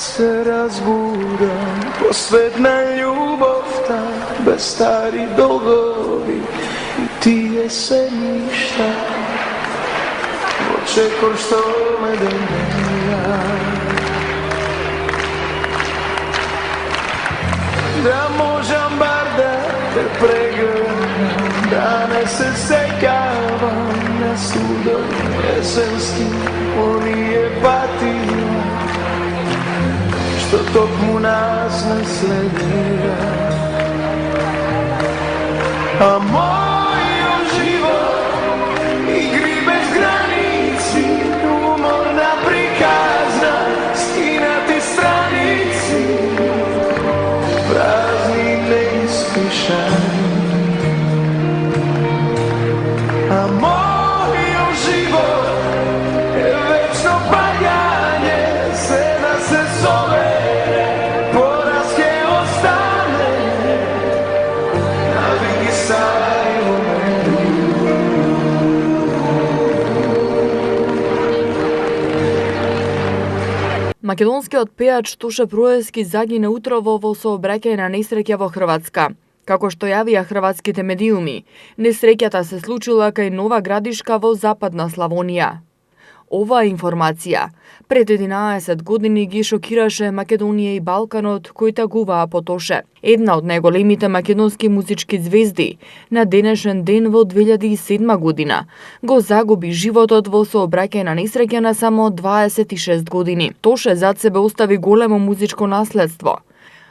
се разбудам, посвет на љубовта, без стари долгови и тие се ништа. Очекор што ме денеја, да можам бар да те прегледам, да не се сеќавам на судов есенски оние патија, што токму нас наследија. А мојот живот игри без граници, уморна приказна, скинати страници, празни неиспишани. А мојот живот е вечно паѓање, се да се собере, пораз ќе остане, навеки стари моменти. Македонскиот пејач Тоше Проески загина утрово во сообраќајна несреќа во Хрватска. Како што јавија хрватските медиуми, несреќата се случила кај Нова Градишка во Западна Славонија. Оваа информација пред 11 години ги шокираше Македонија и Балканот кои тагуваа по Тоше. Една од најголемите македонски музички звезди на денешен ден во 2007 година го загуби животот во сообраќајна несреќа на само 26 години. Тоше зад себе остави големо музичко наследство,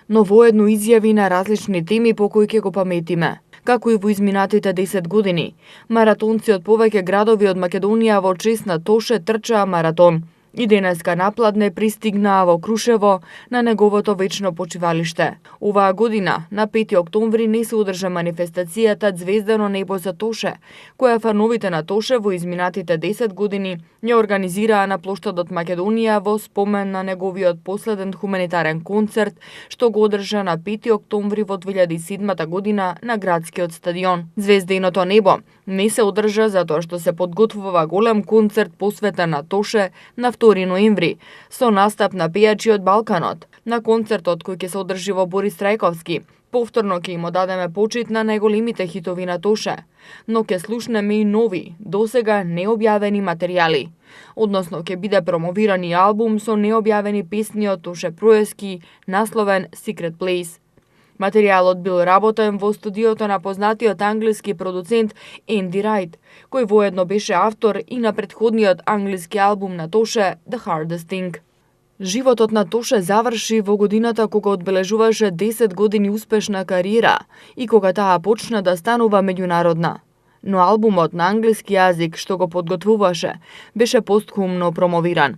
но воедно изјави на различни теми по кои ќе го паметиме. Како и во изминатите 10 години, маратонци од повеќе градови од Македонија во чест на Тоше трчаа маратон. И денеска напладне пристигнаа во Крушево на неговото вечно почивалиште. Оваа година, на 5 октомври, не се одржа манифестацијата Звездано небо за Тоше, која фановите на Тоше во изминатите 10 години ја организираа на плоштадот Македонија во спомен на неговиот последен хуманитарен концерт, што го одржа на 5 октомври во 2007 година на градскиот стадион. Звезденото небо не се одржа затоа што се подготвува голем концерт посветен на Тоше на 2 ноември, со настап на пејачи од Балканот. На концертот кој ќе се одржи во Борис Трајковски, повторно ќе им одадеме почит на најголемите хитови на Тоше, но ќе слушнеме и нови, досега необјавени материјали. Односно ќе биде промовиран и албум со необјавени песни од Тоше Проески, насловен Secret Place. Материјалот бил работен во студиото на познатиот англиски продуцент Енди Райт, кој воедно беше автор и на претходниот англиски албум на Тоше The Hardest Thing. Животот на Тоше заврши во годината кога одбележуваше 10 години успешна кариера и кога таа почна да станува меѓународна. Но албумот на англиски јазик што го подготвуваше беше постхумно промовиран.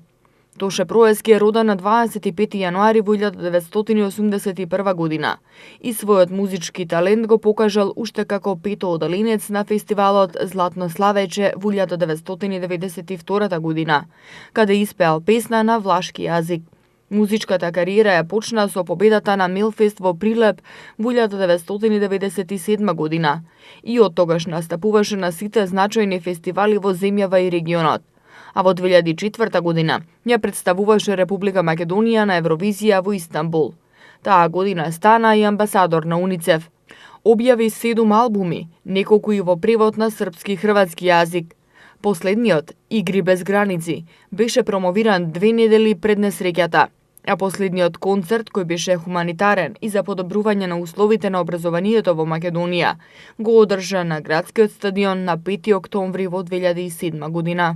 Тоше Проески е роден на 25 јануари во 1981 година и својот музички талент го покажал уште како пето одаленец на фестивалот Златно славече во 1992 година, каде испеал песна на влашки јазик. Музичката кариера ја почна со победата на Мелфест во Прилеп во 1997 година и од тогаш настапуваше на сите значајни фестивали во земјава и регионот. А во 2004 година ја представуваше Република Македонија на Евровизија во Истанбул. Таа година стана и амбасадор на УНИЦЕФ. Објави 7 албуми, неколку и во превод на српски и хрватски јазик. Последниот, Игри без граници, беше промовиран 2 недели пред несреќата, а последниот концерт, кој беше хуманитарен и за подобрување на условите на образованието во Македонија, го одржа на градскиот стадион на 5 октомври во 2007 година.